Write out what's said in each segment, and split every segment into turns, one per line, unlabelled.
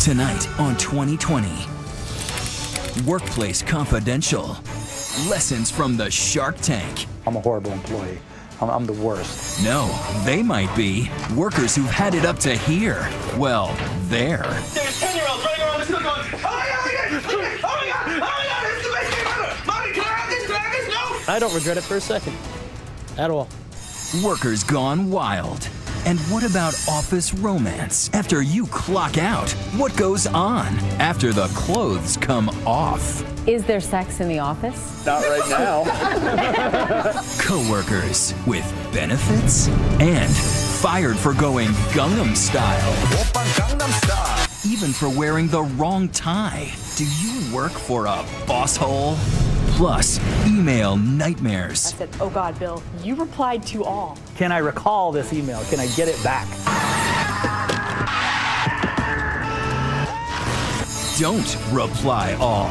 Tonight on 2020. Workplace Confidential. Lessons from the Shark Tank.
I'm a horrible employee. I'm the worst.
No, they might be. Workers who've had it up to here. Well, there.
There's 10-year-olds running around the school going, oh my God, it's the best thing ever. Mommy, can I have this? Can I have this? No.
I don't regret it for a second. At all.
Workers gone wild. And what about office romance? After you clock out, what goes on after the clothes come off?
Is there sex in the office?
Not right now.
Coworkers with benefits and fired for going Gangnam Style. Even for wearing the wrong tie. Do you work for a boss hole? Plus, email nightmares.
I said, oh God, Bill, you replied to all.
Can I recall this email? Can I get it back?
Don't reply all.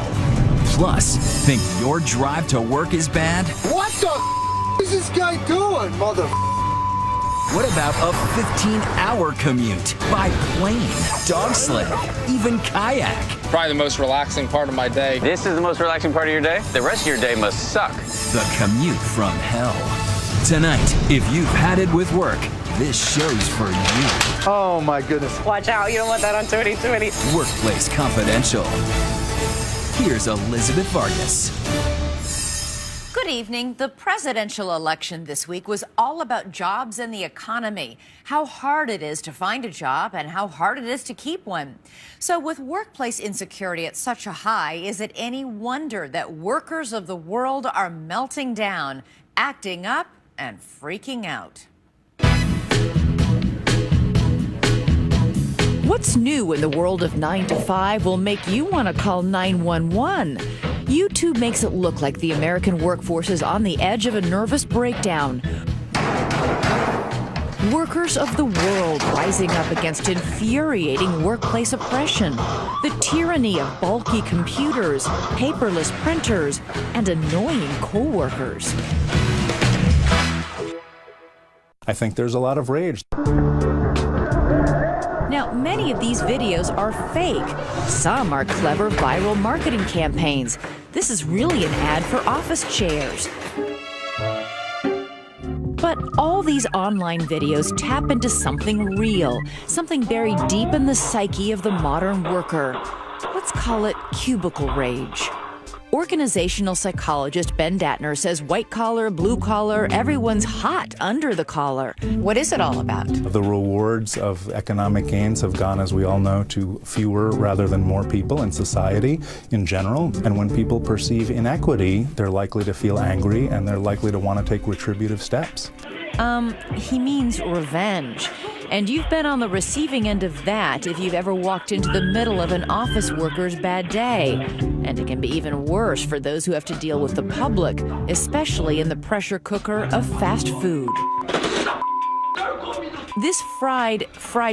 Plus, think your drive to work is bad?
What the is this guy doing, mother?
What about a 15-hour commute by plane, dog sled, even kayak?
Probably the most relaxing part of my day.
This is the most relaxing part of your day? The rest of your day must suck.
The commute from hell. Tonight, if you've had it with work, this show's for you.
Oh my goodness.
Watch out, you don't want that on 2020.
Workplace Confidential. Here's Elizabeth Vargas.
Good evening. The presidential election this week was all about jobs and the economy, how hard it is to find a job and how hard it is to keep one. So with workplace insecurity at such a high, is it any wonder that workers of the world are melting down, acting up, and freaking out? What's new in the world of 9 to 5 will make you want to call 911. YouTube makes it look like the American workforce is on the edge of a nervous breakdown. Workers of the world rising up against infuriating workplace oppression, the tyranny of bulky computers, paperless printers, and annoying coworkers.
I think there's a lot of rage.
Now, many of these videos are fake. Some are clever viral marketing campaigns. This is really an ad for office chairs. But all these online videos tap into something real, something buried deep in the psyche of the modern worker. Let's call it cubicle rage. Organizational psychologist Ben Datner says white collar, blue collar, everyone's hot under the collar. What is it all about?
The rewards of economic gains have gone, as we all know, to fewer rather than more people in society in general. And when people perceive inequity, they're likely to feel angry and they're likely to want to take retributive steps.
He means revenge. And you've been on the receiving end of that if you've ever walked into the middle of an office worker's bad day. And it can be even worse for those who have to deal with the public, especially in the pressure cooker of fast food. This fried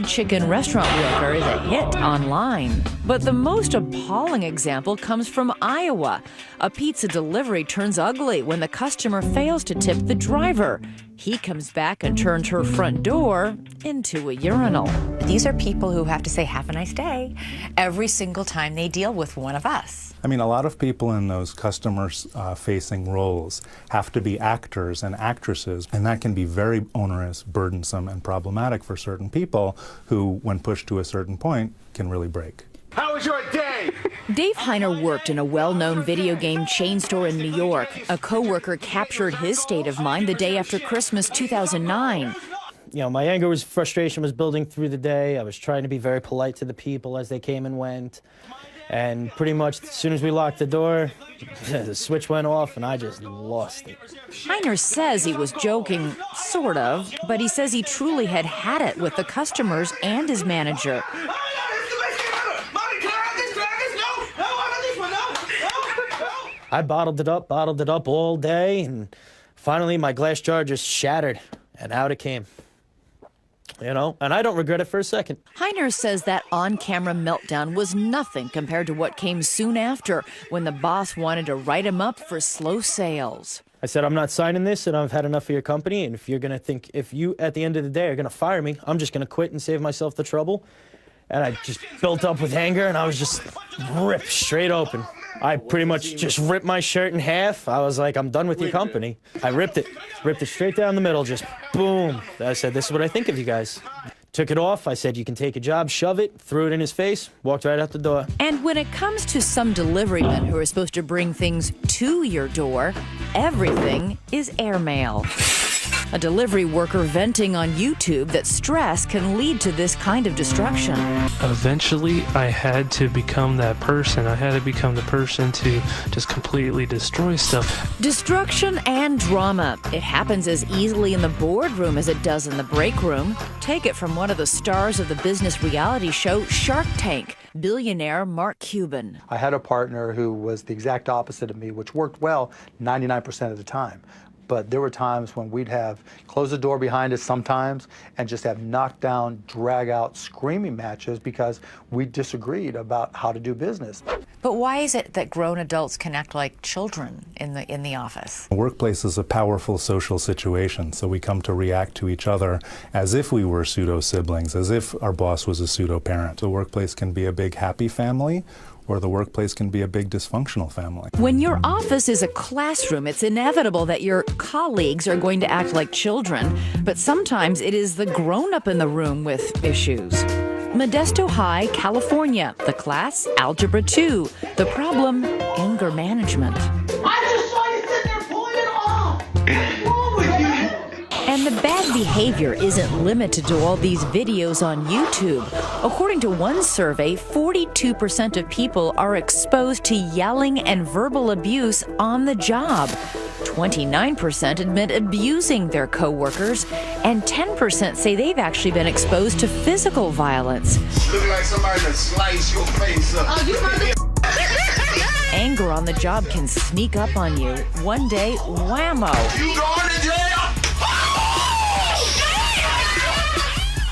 chicken restaurant worker is a hit online. But the most appalling example comes from Iowa. A pizza delivery turns ugly when the customer fails to tip the driver. He comes back and turns her front door into a urinal. These are people who have to say, "Have a nice day," every single time they deal with one of us.
I mean, a lot of people in those customer-facing roles have to be actors and actresses, and that can be very onerous, burdensome, and problematic for certain people who, when pushed to a certain point, can really break.
How was your day?
Dave Heiner worked in a well-known video game chain store in New York. A coworker captured his state of mind the day after Christmas 2009.
You know, my anger was frustration was building through the day. I was trying to be very polite to the people as they came and went. And pretty much as soon as we locked the door, the switch went off and I just lost it.
Heiner says he was joking, sort of, but he says he truly had it with the customers and his manager.
I bottled it up all day, and finally my glass jar just shattered, and out it came. You know, and I don't regret it for a second.
Heiner says that on-camera meltdown was nothing compared to what came soon after, when the boss wanted to write him up for slow sales.
I said, I'm not signing this, and I've had enough of your company, and if you, at the end of the day, are going to fire me, I'm just going to quit and save myself the trouble. And I just built up with anger, and I was just ripped straight open. I pretty much just ripped my shirt in half. I was like, I'm done with your company. I ripped it straight down the middle, just boom. I said, this is what I think of you guys. Took it off. I said, you can take a job, shove it, threw it in his face, walked right out the door.
And when it comes to some delivery men who are supposed to bring things to your door, everything is airmail. A delivery worker venting on YouTube that stress can lead to this kind of destruction.
Eventually, I had to become that person. I had to become the person to just completely destroy stuff. Destruction and drama. It happens as easily in the boardroom as it does in the break room. Take it from one of the stars of the business reality show Shark Tank, billionaire Mark Cuban.
I had a partner who was the exact opposite of me, which worked well 99% of the time. But there were times when we'd have close the door behind us sometimes and just have knockdown, drag-out, screaming matches because we disagreed about how to do business.
But why is it that grown adults can act like children in the office?
The workplace is a powerful social situation, so we come to react to each other as if we were pseudo-siblings, as if our boss was a pseudo-parent. The workplace can be a big happy family, or the workplace can be a big dysfunctional family.
When your office is a classroom, it's inevitable that your colleagues are going to act like children, but sometimes it is the grown-up in the room with issues. Modesto High, California. The class, Algebra 2. The problem, anger management.
I just saw you sitting there pulling it off. What's wrong with you?
And the bad behavior isn't limited to all these videos on YouTube. According to one survey, 42% of people are exposed to yelling and verbal abuse on the job. 29% admit abusing their coworkers, and 10% say they've actually been exposed to physical violence.
Look like somebody that slice your face up.
Anger on the job can sneak up on you. One day, whammo.
You going to jail?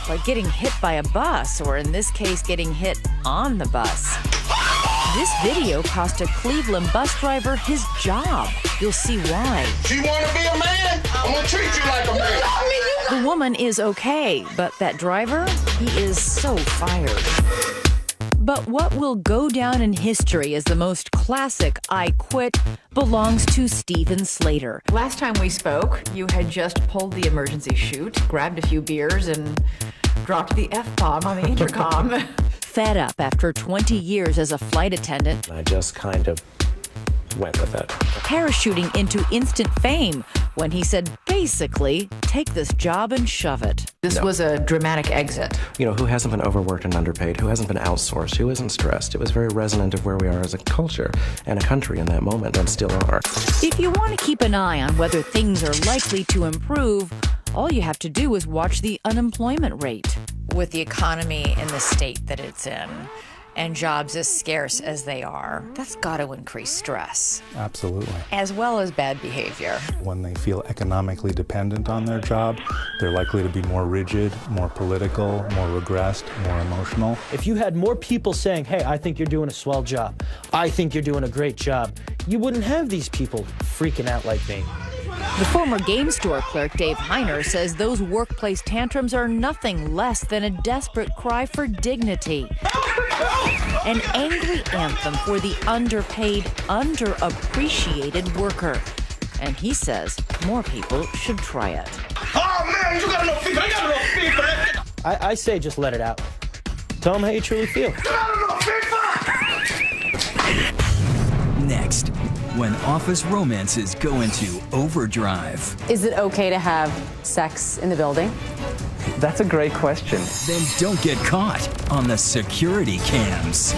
Like getting hit by a bus, or in this case, getting hit on the bus. This video cost a Cleveland bus driver his job. You'll see why.
You want to be a man? I'm going to treat you like a man.
The woman is okay, but that driver, he is so fired. But what will go down in history as the most classic I quit belongs to Steven Slater.
Last time we spoke, you had just pulled the emergency chute, grabbed a few beers, and dropped the F-bomb on the intercom.
Fed up after 20 years as a flight attendant,
I just kind of went with it.
Parachuting into instant fame when he said, basically, take this job and shove it.
This was a dramatic exit.
You know, who hasn't been overworked and underpaid? Who hasn't been outsourced? Who isn't stressed? It was very resonant of where we are as a culture and a country in that moment, and still are.
If you want to keep an eye on whether things are likely to improve, all you have to do is watch the unemployment rate. With the economy in the state that it's in, and jobs as scarce as they are, that's got to increase stress.
Absolutely.
As well as bad behavior.
When they feel economically dependent on their job, they're likely to be more rigid, more political, more regressed, more emotional.
If you had more people saying, hey, I think you're doing a swell job, I think you're doing a great job, you wouldn't have these people freaking out like me.
The former game store clerk, Dave Heiner, says those workplace tantrums are nothing less than a desperate cry for dignity. An angry anthem for the underpaid, underappreciated worker. And he says more people should try it.
Oh, man, you got enough feet. I got enough feet for that.
I say just let it out. Tell them how you truly feel.
You got enough feet for that.
Next, when office romances go into overdrive.
Is it okay to have sex in the building?
That's a great question.
Then don't get caught on the security cams.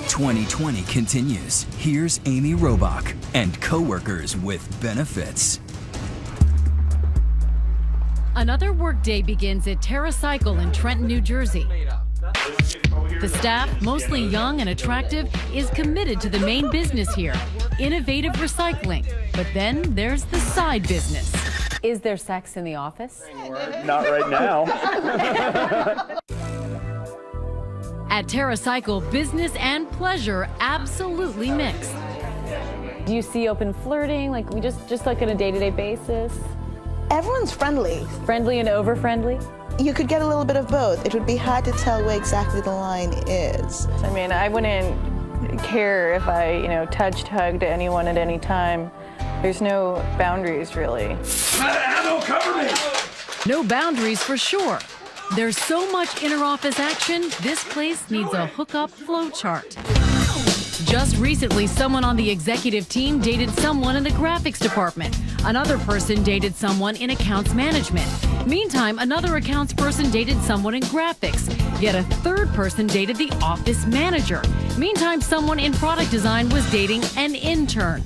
"2020 continues. Here's Amy Robach and coworkers with benefits.
Another workday begins at TerraCycle in Trenton, New Jersey. The staff, mostly young and attractive, is committed to the main business here, innovative recycling. But then there's the side business.
Is there sex in the office?
Not right now.
At TerraCycle, business and pleasure absolutely mixed.
Do you see open flirting, like just like on a day-to-day basis?
Everyone's friendly.
Friendly and over-friendly?
You could get a little bit of both. It would be hard to tell where exactly the line is.
I mean, I wouldn't care if I, touched, hugged anyone at any time. There's no boundaries, really.
Ammo, cover me!
No boundaries for sure. There's so much inter-office action, this place needs a hookup flowchart. Just recently, someone on the executive team dated someone in the graphics department. Another person dated someone in accounts management. Meantime, another accounts person dated someone in graphics. Yet a third person dated the office manager. Meantime, someone in product design was dating an intern.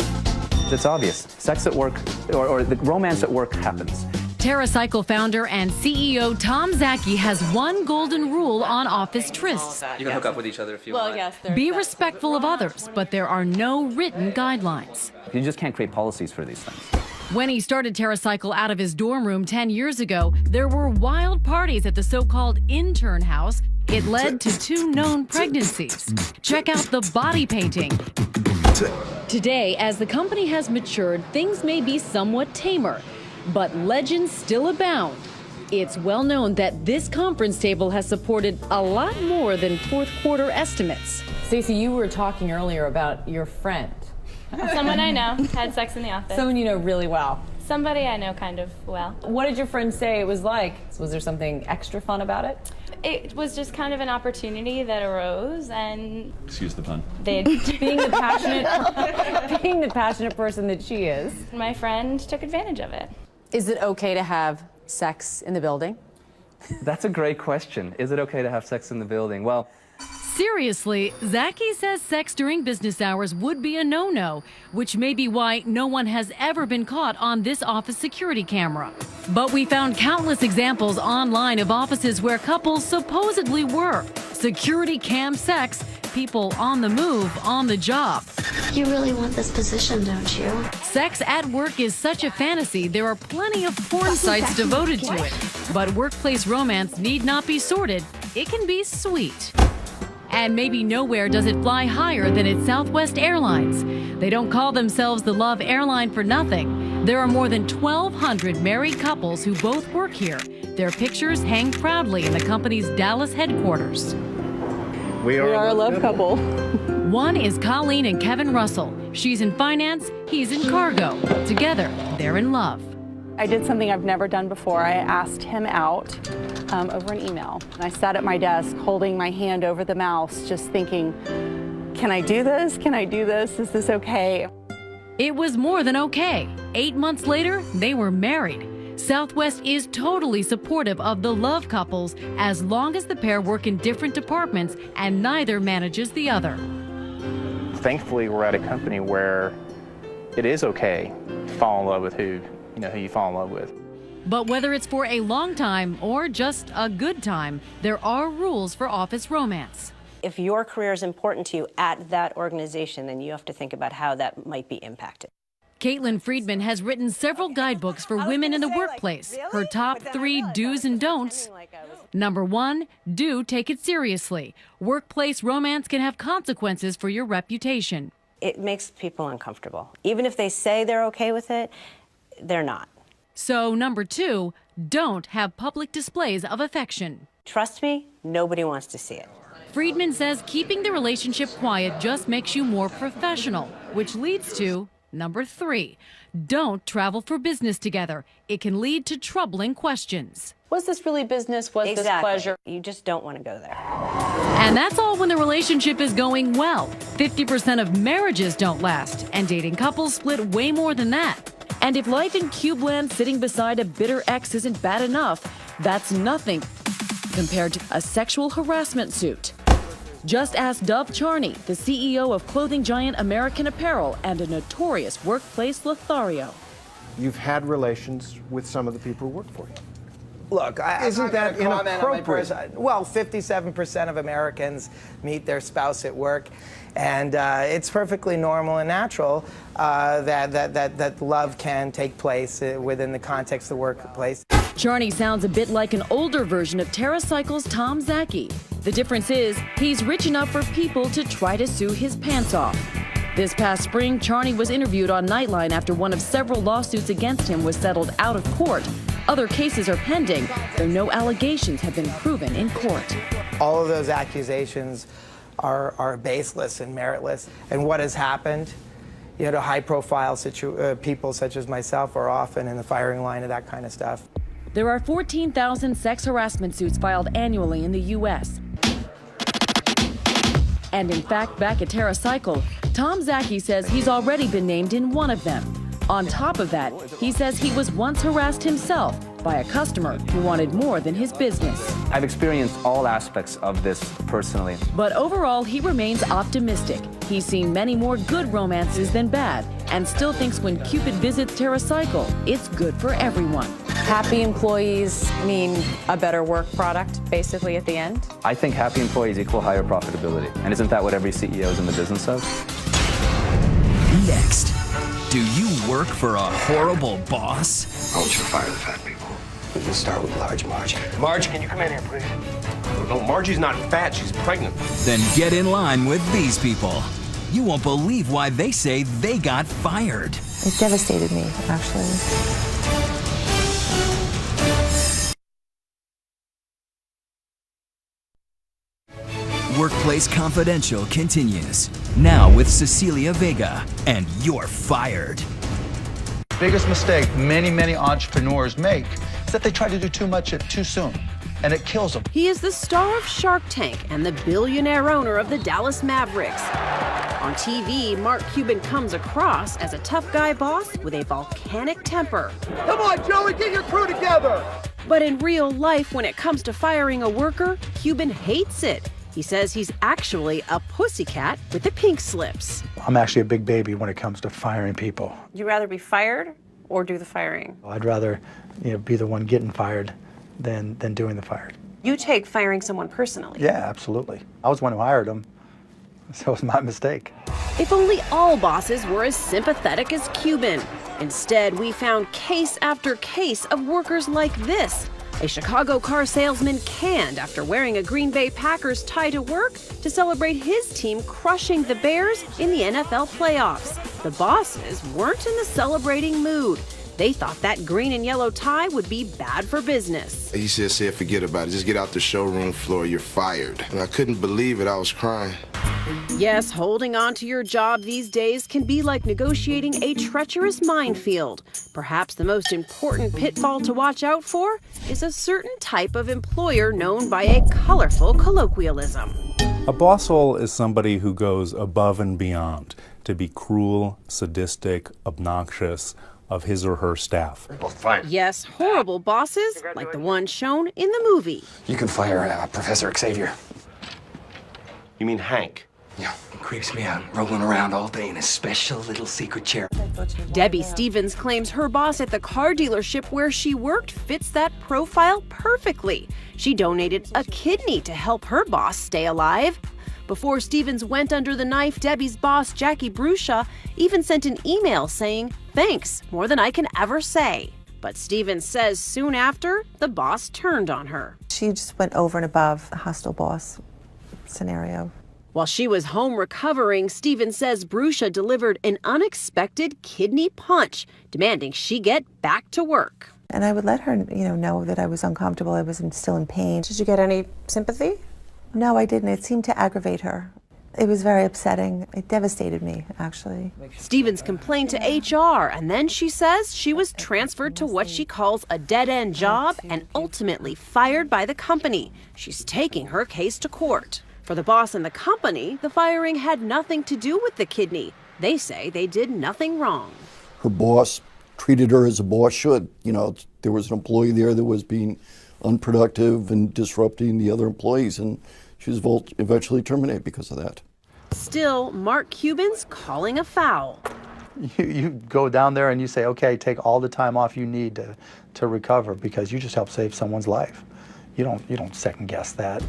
It's obvious. Sex at work, or the romance at work happens.
TerraCycle founder and CEO Tom Zaki has one golden rule on office trysts.
You can hook up with each other if you want.
Yes, be respectful of others, but there are no written guidelines.
You just can't create policies for these things.
When he started TerraCycle out of his dorm room 10 years ago, there were wild parties at the so-called intern house. It led to 2 known pregnancies. Check out the body painting. Today, as the company has matured, things may be somewhat tamer, but legends still abound. It's well known that this conference table has supported a lot more than fourth quarter estimates.
Stacey, you were talking earlier about your friend.
Someone I know had sex in the office.
Someone you know really well.
Somebody I know kind of well.
What did your friend say it was like? Was there something extra fun about it?
It was just kind of an opportunity that arose, and
excuse the pun.
Being
the passionate person that she is.
My friend took advantage of it.
Is it okay to have sex in the building?
That's a great question. Is it okay to have sex in the building? Well,
seriously, Zaki says sex during business hours would be a no-no, which may be why no one has ever been caught on this office security camera. But we found countless examples online of offices where couples supposedly were. Security cam sex, people on the move, on the job.
You really want this position, don't you?
Sex at work is such a fantasy, there are plenty of porn sites devoted to it. But workplace romance need not be sordid, it can be sweet. And maybe nowhere does it fly higher than at Southwest Airlines. They don't call themselves the Love Airline for nothing. There are more than 1,200 married couples who both work here. Their pictures hang proudly in the company's Dallas headquarters.
We are a love couple.
One is Colleen and Kevin Russell. She's in finance, he's in cargo. Together, they're in love.
I did something I've never done before. I asked him out over an email. And I sat at my desk holding my hand over the mouse, just thinking, can I do this? Can I do this? Is this okay?
It was more than okay. 8 months later, they were married. Southwest is totally supportive of the love couples as long as the pair work in different departments and neither manages the other.
Thankfully, we're at a company where it is okay to fall in love with who you fall in love with.
But whether it's for a long time or just a good time, there are rules for office romance.
If your career is important to you at that organization, then you have to think about how that might be impacted.
Caitlin Friedman has written several guidebooks for women in the workplace. Her top 3 do's and don'ts. Number 1, do take it seriously. Workplace romance can have consequences for your reputation.
It makes people uncomfortable. Even if they say they're okay with it, they're not.
So number 2, don't have public displays of affection.
Trust me, nobody wants to see it.
Friedman says keeping the relationship quiet just makes you more professional, which leads to number 3, don't travel for business together. It can lead to troubling questions.
Was this really business? Was this pleasure?
You just don't want to go there.
And that's all when the relationship is going well. 50% of marriages don't last, and dating couples split way more than that. And if life in Cubeland sitting beside a bitter ex isn't bad enough, that's nothing compared to a sexual harassment suit. Just ask Dove Charney, the CEO of clothing giant American Apparel and a notorious workplace Lothario.
You've had relations with some of the people who work for you.
Look,
Isn't that inappropriate?
Well, 57% of Americans meet their spouse at work, and it's perfectly normal and natural that love can take place within the context of the workplace.
Charney sounds a bit like an older version of TerraCycle's Tom Zaki. The difference is he's rich enough for people to try to sue his pants off.
This past spring, Charney was interviewed on Nightline after one of several lawsuits against him was settled out of court. Other cases are pending, though no allegations have been proven in court.
All of those accusations are baseless and meritless. And what has happened? You know, high-profile people such as myself are often in the firing line of that kind of stuff.
There are 14,000 sex harassment suits filed annually in the U.S. And in fact, back at TerraCycle, Tom Zaki says he's already been named in one of them. On top of that, he says he was once harassed himself by a customer who wanted more than his business.
I've experienced all aspects of this personally.
But overall, he remains optimistic. He's seen many more good romances than bad, and still thinks when Cupid visits TerraCycle, it's good for everyone.
Happy employees mean a better work product, basically, at the end?
I think happy employees equal higher profitability. And isn't that what every CEO is in the business of?
Next, do you work for a horrible boss?
I want you to fire the fat people. We can start with large Marge. Marge, can you come in here, please? No, Margie's not fat, she's pregnant.
Then get in line with these people. You won't believe why they say they got fired.
It devastated me, actually.
Workplace Confidential continues. Now with Cecilia Vega, and you're fired.
Biggest mistake many entrepreneurs make is that they try to do too much too soon, and it kills them.
He is the star of Shark Tank and the billionaire owner of the Dallas Mavericks. On TV, Mark Cuban comes across as a tough guy boss with a volcanic temper.
Come on, Joey, get your crew together!
But in real life, when it comes to firing a worker, Cuban hates it. He says he's actually a pussycat with the pink slips.
I'm actually a big baby when it comes to firing people.
Would you rather be fired or do the firing?
I'd rather, be the one getting fired than doing the firing.
You take firing someone personally?
Yeah, absolutely. I was the one who hired them, so it was my mistake.
If only all bosses were as sympathetic as Cuban. Instead, we found case after case of workers like this. A Chicago car salesman canned after wearing a Green Bay Packers tie to work to celebrate his team crushing the Bears in the NFL playoffs. The bosses weren't in the celebrating mood. They thought that green and yellow tie would be bad for business.
He said, forget about it. Just get out the showroom floor. You're fired. And I couldn't believe it. I was crying.
Yes, holding on to your job these days can be like negotiating a treacherous minefield. Perhaps the most important pitfall to watch out for is a certain type of employer known by a colorful colloquialism.
A bosshole is somebody who goes above and beyond to be cruel, sadistic, obnoxious of his or her staff.
Yes, horrible bosses, like the one shown in the movie.
You can fire Professor Xavier.
You mean Hank?
Yeah, he creeps me out, rolling around all day in his special little secret chair.
Debbie Stevens claims her boss at the car dealership where she worked fits that profile perfectly. She donated a kidney to help her boss stay alive. Before Stevens went under the knife, Debbie's boss, Jackie Bruscia, even sent an email saying, "Thanks, more than I can ever say." But Stevens says soon after, the boss turned on her.
She just went over and above the hostile boss scenario.
While she was home recovering, Stevens says Bruscia delivered an unexpected kidney punch, demanding she get back to work.
And I would let her, know that I was uncomfortable. I was still in pain.
Did you get any sympathy?
No, I didn't. It seemed to aggravate her. It was very upsetting. It devastated me, actually.
Stevens complained to HR, and then she says she was transferred to what she calls a dead-end job and ultimately fired by the company. She's taking her case to court. For the boss and the company, the firing had nothing to do with the kidney. They say they did nothing wrong.
Her boss treated her as a boss should. There was an employee there that was being unproductive and disrupting the other employees, and she was eventually terminated because of that.
Still, Mark Cuban's calling a foul.
You go down there and you say, okay, take all the time off you need to recover, because you just helped save someone's life. You don't second guess that.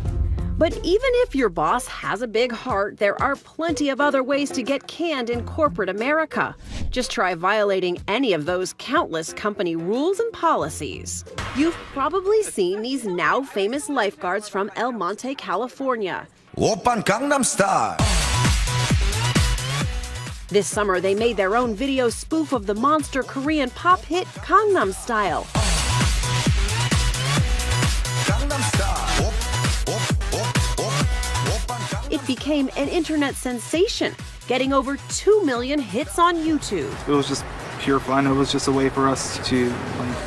But even if your boss has a big heart, there are plenty of other ways to get canned in corporate America. Just try violating any of those countless company rules and policies. You've probably seen these now famous lifeguards from El Monte, California.
Oppan Gangnam Style.
This summer, they made their own video spoof of the monster Korean pop hit Gangnam Style. It became an internet sensation, getting over 2 million hits on YouTube.
It was just pure fun. It was just a way for us to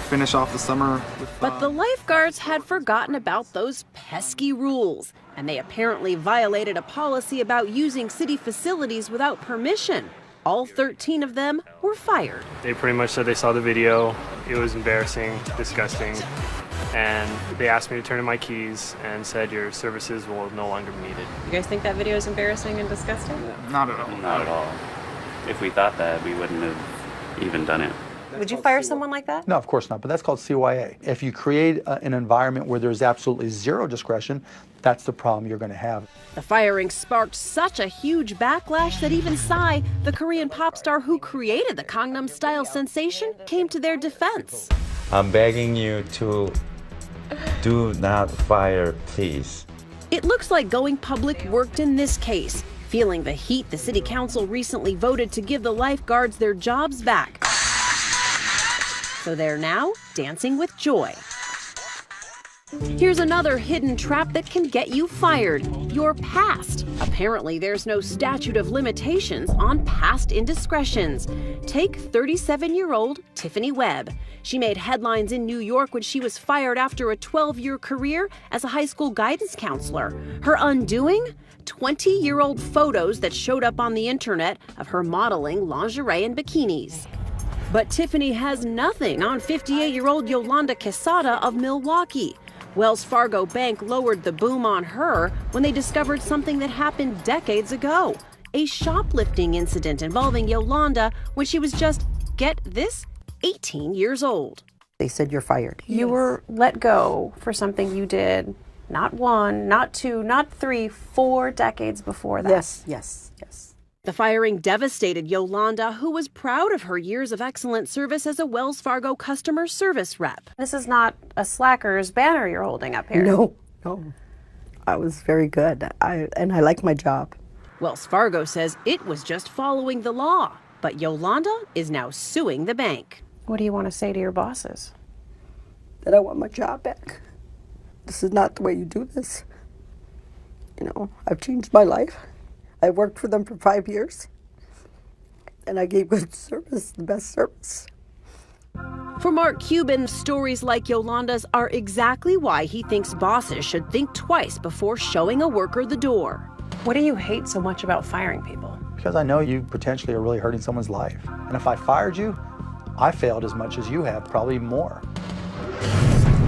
finish off the summer with fun.
But the lifeguards had forgotten about those pesky rules, and they apparently violated a policy about using city facilities without permission. All 13 of them were fired.
They pretty much said they saw the video. It was embarrassing, disgusting, and they asked me to turn in my keys and said your services will no longer be needed.
You guys think that video is embarrassing and disgusting?
Not at all.
Not at all. If we thought that, we wouldn't have even done it.
Would you fire someone like that?
No, of course not, but that's called CYA. If you create an environment where there's absolutely zero discretion, that's the problem you're going to have.
The firing sparked such a huge backlash that even Psy, the Korean pop star who created the Gangnam Style sensation, came to their defense.
I'm begging you to do not fire, please.
It looks like going public worked in this case. Feeling the heat, the city council recently voted to give the lifeguards their jobs back. So they're now dancing with joy. Here's another hidden trap that can get you fired: your past. Apparently, there's no statute of limitations on past indiscretions. Take 37-year-old Tiffany Webb. She made headlines in New York when she was fired after a 12-year career as a high school guidance counselor. Her undoing? 20-year-old photos that showed up on the internet of her modeling lingerie and bikinis. But Tiffany has nothing on 58-year-old Yolanda Quesada of Milwaukee. Wells Fargo Bank lowered the boom on her when they discovered something that happened decades ago. A shoplifting incident involving Yolanda when she was just, get this, 18 years old.
They said you're fired.
You were let go for something you did not 1, not 2, not 3, 4 decades before that.
Yes, yes, yes.
The firing devastated Yolanda, who was proud of her years of excellent service as a Wells Fargo customer service rep.
This is not a Slackers banner you're holding up here.
No, no. I was very good, and I like my job.
Wells Fargo says it was just following the law, but Yolanda is now suing the bank.
What do you want to say to your bosses?
That I want my job back. This is not the way you do this. You know, I've changed my life. I worked for them for 5 years, and I gave good service, the best service.
For Mark Cuban, stories like Yolanda's are exactly why he thinks bosses should think twice before showing a worker the door.
What do you hate so much about firing people?
Because I know you potentially are really hurting someone's life. And if I fired you, I failed as much as you have, probably more.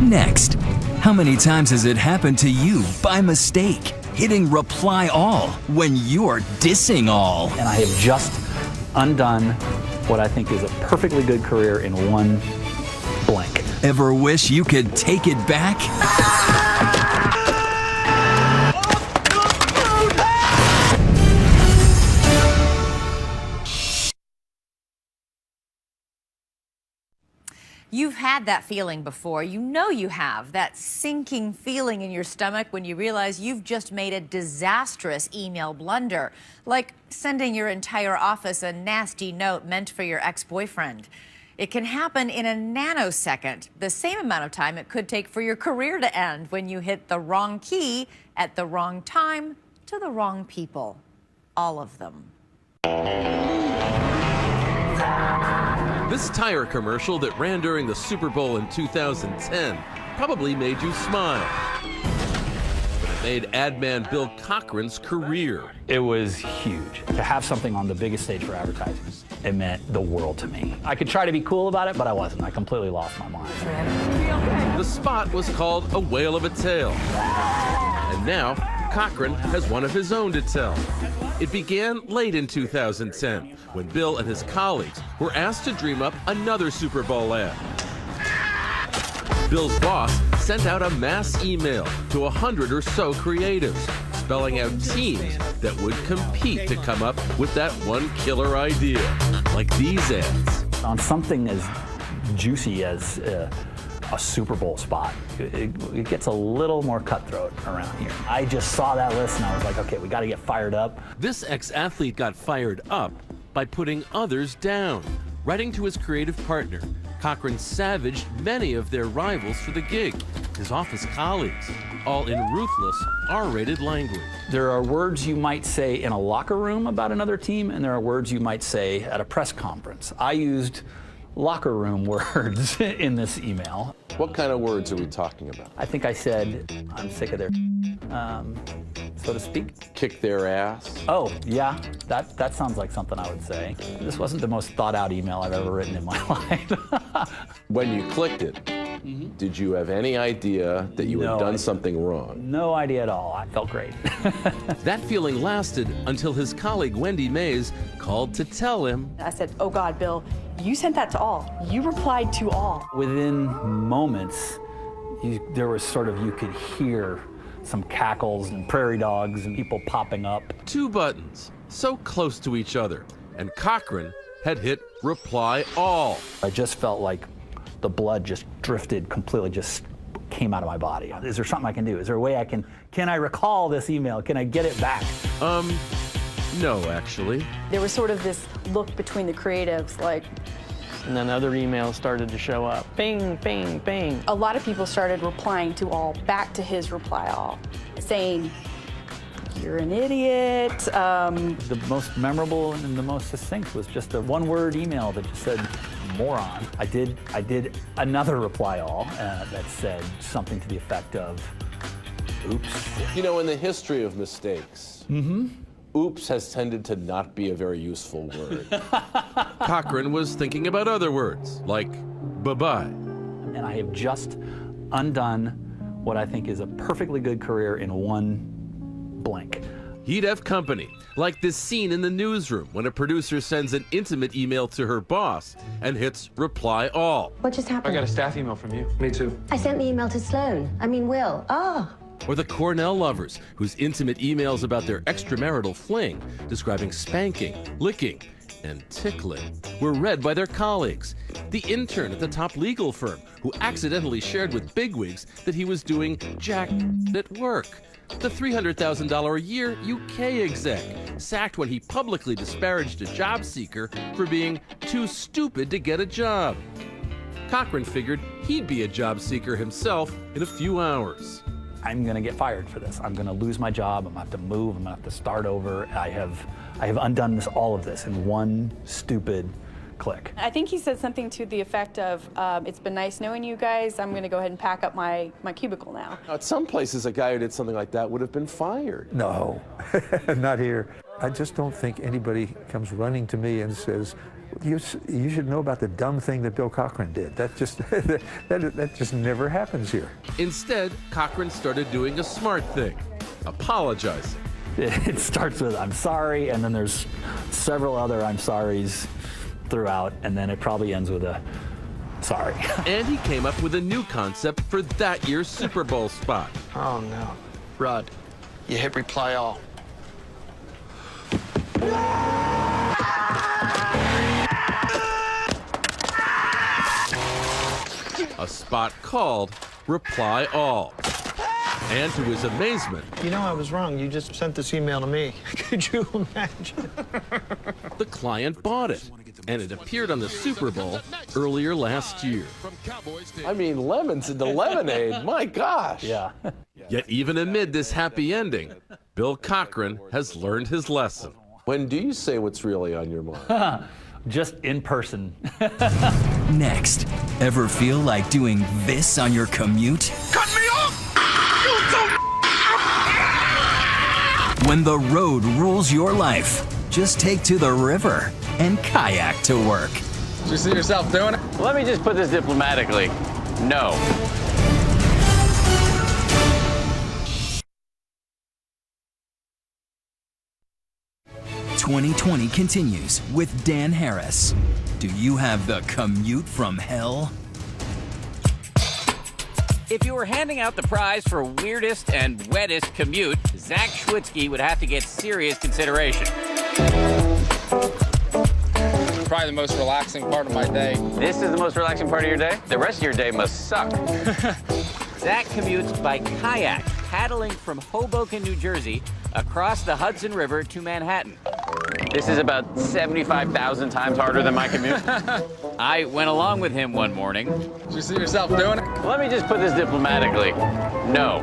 Next, how many times has it happened to you by mistake? Hitting reply all when you're dissing all.
And I have just undone what I think is a perfectly good career in one blank.
Ever wish you could take it back?
You've had that feeling before. You know you have. That sinking feeling in your stomach when you realize you've just made a disastrous email blunder, like sending your entire office a nasty note meant for your ex-boyfriend. It can happen in a nanosecond, the same amount of time it could take for your career to end when you hit the wrong key at the wrong time to the wrong people. All of them.
This tire commercial that ran during the Super Bowl in 2010 probably made you smile. But it made ad man Bill Cochran's career.
It was huge. To have something on the biggest stage for advertising, it meant the world to me. I could try to be cool about it, but I wasn't. I completely lost my mind.
The spot was called A Whale of a Tale. And now, Cochran has one of his own to tell. It began late in 2010 when Bill and his colleagues were asked to dream up another Super Bowl ad. Bill's boss sent out a mass email to 100 or so creatives, spelling out teams that would compete to come up with that one killer idea, like these ads.
On something as juicy as a Super Bowl spot, it gets a little more cutthroat around here. I just saw that list and I was like, okay, we got to get fired up.
This ex-athlete got fired up by putting others down. Writing to his creative partner, Cochran savaged many of their rivals for the gig, his office colleagues, all in ruthless, R-rated language.
There are words you might say in a locker room about another team, and there are words you might say at a press conference. I used locker room words in this email.
What kind of words are we talking about?
I think I said, I'm sick of their so to speak.
Kick their ass?
Oh, yeah, that sounds like something I would say. This wasn't the most thought out email I've ever written in my life.
When you clicked it, did you have any idea that you had done something wrong?
No idea at all. I felt great.
That feeling lasted until his colleague Wendy Mays called to tell him.
I said, oh God, Bill, you sent that to all. You replied to all.
Within moments, there was sort of, you could hear some cackles and prairie dogs and people popping up.
2 buttons, so close to each other, and Cochran had hit reply all.
I just felt like the blood just drifted completely, just came out of my body. Is there something I can do? Is there a way I can I recall this email? Can I get it back?
No, actually.
There was sort of this look between the creatives, like,
and then other emails started to show up. Bing, bing, bing.
A lot of people started replying to all, back to his reply all, saying, you're an idiot.
The most memorable and the most succinct was just a one-word email that just said, moron. I did another reply all that said something to the effect of, oops.
You know, in the history of mistakes, oops has tended to not be a very useful word.
Cochran was thinking about other words, like bye-bye.
And I have just undone what I think is a perfectly good career in one blank.
He'd have company, like this scene in the newsroom when a producer sends an intimate email to her boss and hits reply all.
What just happened?
I got a staff email from you.
Me too.
I sent the email to Sloan. Will.
Or the Cornell lovers, whose intimate emails about their extramarital fling, describing spanking, licking, and tickling, were read by their colleagues. The intern at the top legal firm, who accidentally shared with bigwigs that he was doing jack at work. The $300,000 a year UK exec, sacked when he publicly disparaged a job seeker for being too stupid to get a job. Cochran figured he'd be a job seeker himself in a few hours.
I'm going to get fired for this. I'm going to lose my job. I'm going to have to move. I'm going to have to start over. I have undone all of this in one stupid click.
I think he said something to the effect of, it's been nice knowing you guys. I'm going to go ahead and pack up my cubicle now.
At some places, a guy who did something like that would have been fired.
No, not here. I just don't think anybody comes running to me and says, you should know about the dumb thing that Bill Cochran did. That just never happens here.
Instead, Cochran started doing a smart thing, apologizing.
It starts with, I'm sorry, and then there's several other I'm sorries throughout, and then it probably ends with a sorry.
And he came up with a new concept for that year's Super Bowl spot.
Oh no. Rod, you hit reply all.
A spot called Reply All. And to his amazement,
You know I was wrong. You just sent this email to me. Could you imagine?
the client bought it, and it appeared on the Super Bowl earlier last year.
I mean, lemons into lemonade, my gosh.
Yeah.
Yet even amid this happy ending, Bill Cochran has learned his lesson.
When do you say what's really on your mind?
Just in person.
Next, ever feel like doing this on your commute?
Cut me off!
When the road rules your life, just take to the river and kayak to work.
Do you see yourself doing it?
Let me just put this diplomatically. No.
"2020 continues with Dan Harris. Do you have the commute from hell?
If you were handing out the prize for weirdest and wettest commute, Zach Schwitzky would have to get serious consideration.
Probably the most relaxing part of my day.
This is the most relaxing part of your day? The rest of your day must suck.
Zach commutes by kayak, paddling from Hoboken, New Jersey, across the Hudson River to Manhattan. This is about 75,000 times harder than my commute. I went along with him one morning.
Did you see yourself doing it?
Let me just put this diplomatically. No.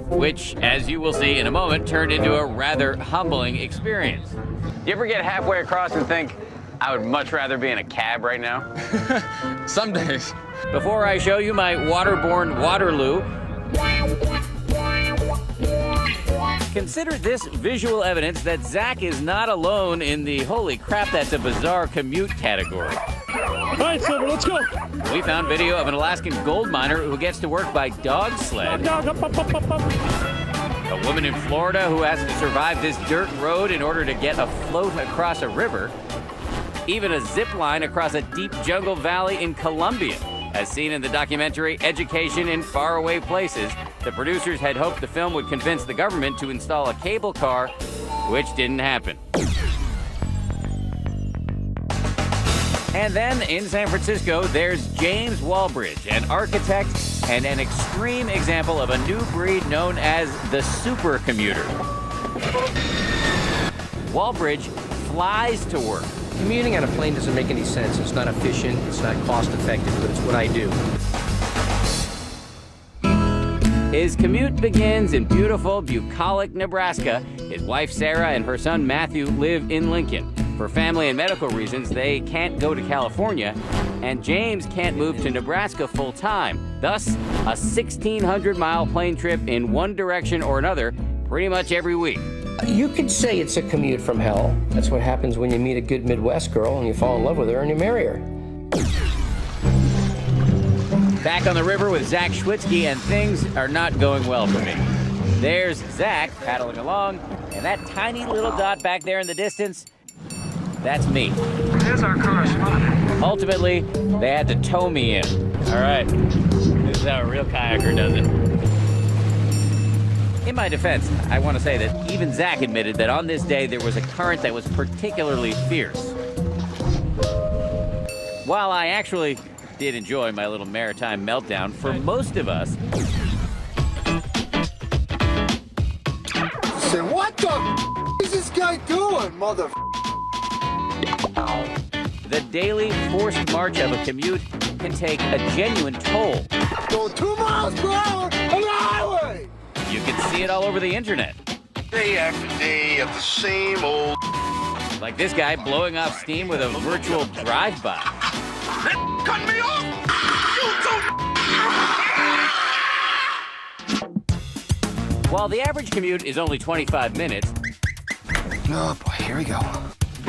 Which, as you will see in a moment, turned into a rather humbling experience. You ever get halfway across and think, I would much rather be in a cab right now?
Some days.
Before I show you my waterborne Waterloo, consider this visual evidence that Zach is not alone in the holy crap, that's a bizarre commute category.
All right, Silver, let's go.
We found video of an Alaskan gold miner who gets to work by dog sled. A woman in Florida who has to survive this dirt road in order to get afloat across a river. Even a zip line across a deep jungle valley in Colombia. As seen in the documentary Education in Faraway Places, the producers had hoped the film would convince the government to install a cable car, which didn't happen. And then in San Francisco, there's James Walbridge, an architect and an extreme example of a new breed known as the super commuter. Walbridge flies to work.
Commuting on a plane doesn't make any sense. It's not efficient, it's not cost effective, but it's what I do.
His commute begins in beautiful bucolic Nebraska. His wife Sarah and her son Matthew live in Lincoln. For family and medical reasons, they can't go to California, and James can't move to Nebraska full time. Thus, a 1,600-mile plane trip in one direction or another pretty much every week.
You could say it's a commute from hell. That's what happens when you meet a good Midwest girl and you fall in love with her and you marry her.
Back on the river with Zach Schwitzky, and things are not going well for me. There's Zach paddling along, and that tiny little dot back there in the distance, that's me.
There's our correspondent.
Ultimately, they had to tow me in. All right, this is how a real kayaker does it. In my defense, I want to say that even Zach admitted that on this day there was a current that was particularly fierce. While I actually did enjoy my little maritime meltdown, for most of us...
Say, what the is this guy doing, mother?
The daily forced march of a commute can take a genuine toll.
Going 2 miles per hour on the highway!
You can see it all over the internet.
Day after day of the same old...
Like this guy blowing off steam with a virtual drive-by.
Cut me off!
While the average commute is only 25 minutes...
Oh boy, here we go.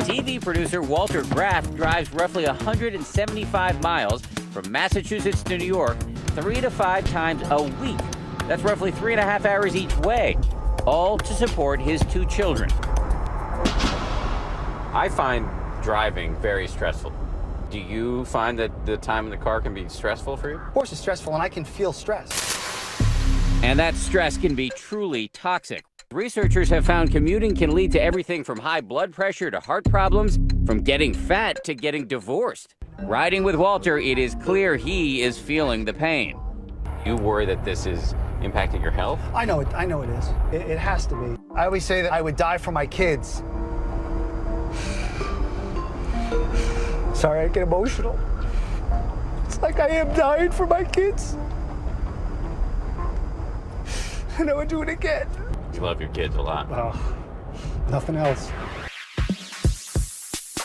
TV producer Walter Graff drives roughly 175 miles from Massachusetts to New York 3 to 5 times a week. That's roughly 3.5 hours each way, all to support his 2 children. I find driving very stressful. Do you find that the time in the car can be stressful for you?
Of course it's stressful, and I can feel stress.
And that stress can be truly toxic. Researchers have found commuting can lead to everything from high blood pressure to heart problems, from getting fat to getting divorced. Riding with Walter, it is clear he is feeling the pain. You worry that this is impacting your health?
I know it is. It has to be. I always say that I would die for my kids. Sorry, I get emotional. It's like I am dying for my kids. And I would do it again.
You love your kids a lot.
Oh, nothing else.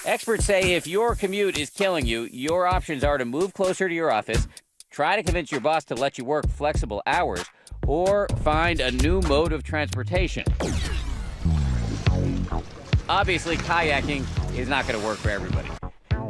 Experts say if your commute is killing you, your options are to move closer to your office, try to convince your boss to let you work flexible hours, or find a new mode of transportation. Obviously, kayaking is not going to work for everybody,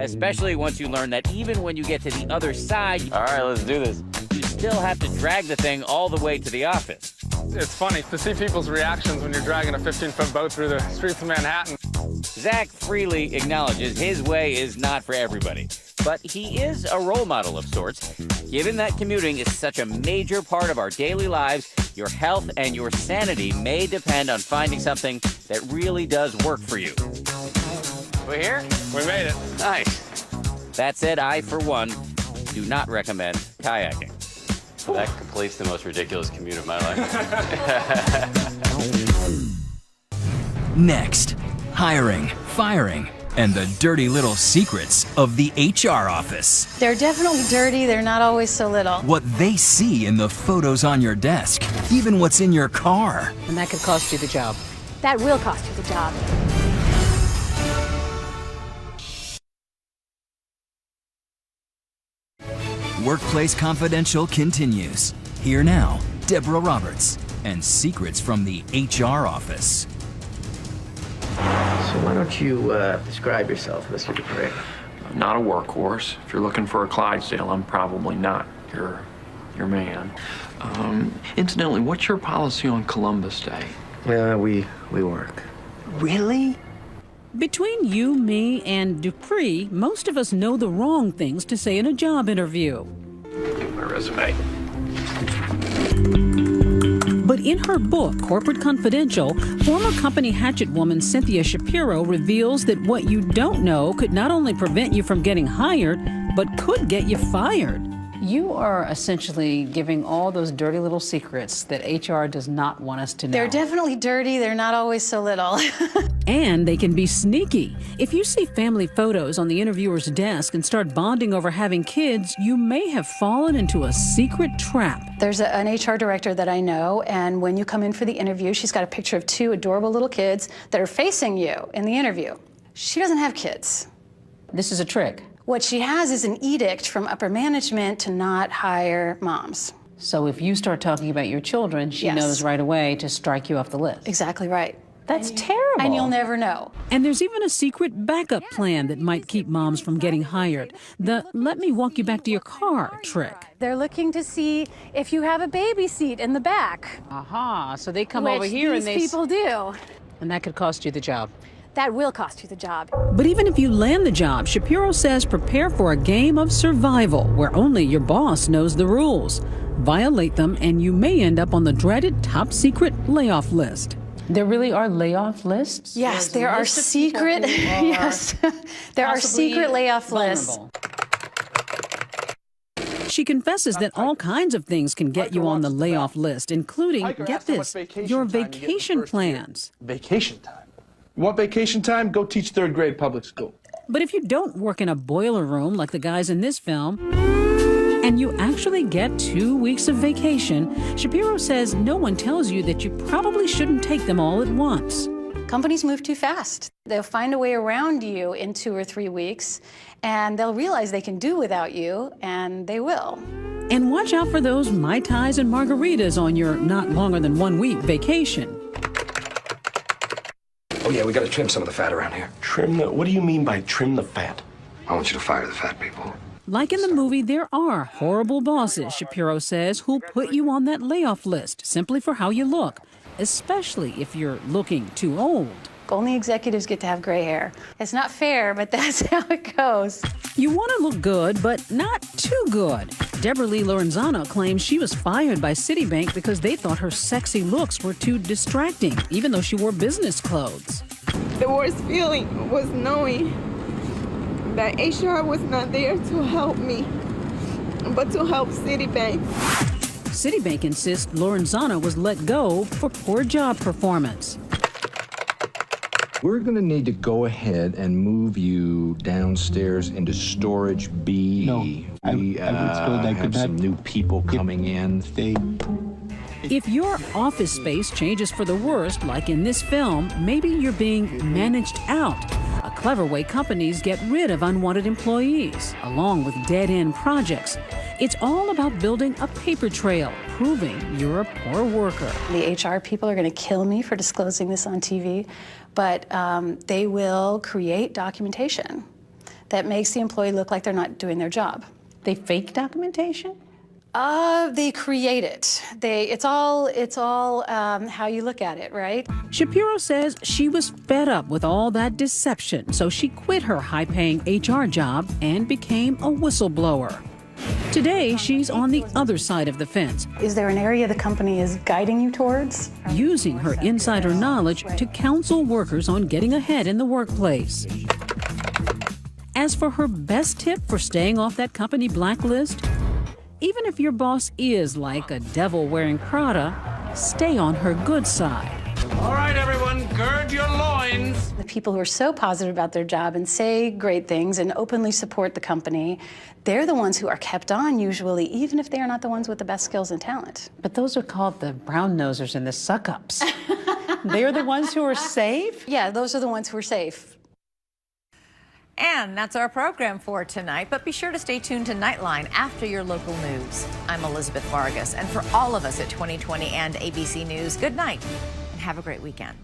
especially once you learn that even when you get to the other side, all right, let's do this, you still have to drag the thing all the way to the office.
It's funny to see people's reactions when you're dragging a 15-foot boat through the streets of Manhattan.
Zach freely acknowledges his way is not for everybody, but he is a role model of sorts. Given that commuting is such a major part of our daily lives, your health and your sanity may depend on finding something that really does work for you. We're here?
We made it.
Nice. That said, I, for one, do not recommend kayaking. That completes the most ridiculous commute of my life.
Next, hiring, firing, and the dirty little secrets of the HR office.
They're definitely dirty. They're not always so little.
What they see in the photos on your desk, even what's in your car.
And that could cost you the job.
That will cost you the job.
Workplace Confidential continues. Here now, Deborah Roberts and secrets from the HR office.
So why don't you describe yourself, Mr. Dupree?
I'm not a workhorse. If you're looking for a Clydesdale, I'm probably not your man. Incidentally, what's your policy on Columbus Day?
We work.
Really? Between you, me, and Dupree, most of us know the wrong things to say in a job interview.
My resume.
But in her book, Corporate Confidential, former company hatchet woman Cynthia Shapiro reveals that what you don't know could not only prevent you from getting hired, but could get you fired. You are essentially giving all those dirty little secrets that HR does not want us to know.
They're definitely dirty. They're not always so little.
And they can be sneaky. If you see family photos on the interviewer's desk and start bonding over having kids, you may have fallen into a secret trap.
There's an HR director that I know, and when you come in for the interview, she's got a picture of 2 adorable little kids that are facing you in the interview. She doesn't have kids.
This is a trick.
What she has is an edict from upper management to not hire moms.
So if you start talking about your children, she knows right away to strike you off the list.
Exactly right.
That's terrible.
And you'll never know.
And there's even a secret backup plan that might keep moms from getting hired. The let me walk you back to your car trick.
They're looking to see if you have a baby seat in the back.
Aha, so they come over here and
these people do.
And that could cost you the job.
That will cost you the job.
But even if you land the job, Shapiro says prepare for a game of survival where only your boss knows the rules. Violate them and you may end up on the dreaded top secret layoff list. There really are layoff lists?
Yes, there are secret. Yes, there are secret layoff lists.
She confesses that all kinds of things can get you on the layoff list, including, get this, your vacation plans.
Vacation time? You want vacation time? Go teach 3rd grade public school.
But if you don't work in a boiler room like the guys in this film, and you actually get 2 weeks of vacation, Shapiro says no one tells you that you probably shouldn't take them all at once.
Companies move too fast. They'll find a way around you in 2 or 3 weeks, and they'll realize they can do without you, and they will.
And watch out for those Mai Tais and margaritas on your not longer than 1 week vacation.
Oh yeah, we gotta trim some of the fat around here.
Trim the, what do you mean by trim the fat?
I want you to fire the fat people.
Like in the movie, there are horrible bosses, Shapiro says, who'll put you on that layoff list simply for how you look, especially if you're looking too old.
Only executives get to have gray hair. It's not fair, but that's how it goes.
You want to look good, but not too good. Deborah Lee Lorenzano claims she was fired by Citibank because they thought her sexy looks were too distracting, even though she wore business clothes.
The worst feeling was knowing that HR was not there to help me, but to help Citibank.
Citibank insists Lorenzano was let go for poor job performance.
We're going to need to go ahead and move you downstairs into storage B.
No,
I was told I could have some new people coming in.
If your office space changes for the worst, like in this film, maybe you're being managed out. A clever way companies get rid of unwanted employees, along with dead-end projects. It's all about building a paper trail, proving you're a poor worker.
The HR people are going to kill me for disclosing this on TV, but they will create documentation that makes the employee look like they're not doing their job.
They fake documentation?
They create it. It's all how you look at it, right?
Shapiro says she was fed up with all that deception, so she quit her high-paying HR job and became a whistleblower. Today, she's on the other side of the fence.
Is there an area the company is guiding you towards?
Using her insider knowledge to counsel workers on getting ahead in the workplace. As for her best tip for staying off that company blacklist, even if your boss is like a devil wearing Prada, stay on her good side.
All right, everyone, gird your loins.
headlines.
The people who are so positive about their job and say great things and openly support the company, they're the ones who are kept on usually, even if they are not the ones with the best skills and talent.
But those are called the brown nosers and the suck-ups. They're the ones who are safe?
Yeah, those are the ones who are safe.
And that's our program for tonight, but be sure to stay tuned to Nightline after your local news. I'm Elizabeth Vargas, and for all of us at 2020 and ABC News, good night and have a great weekend.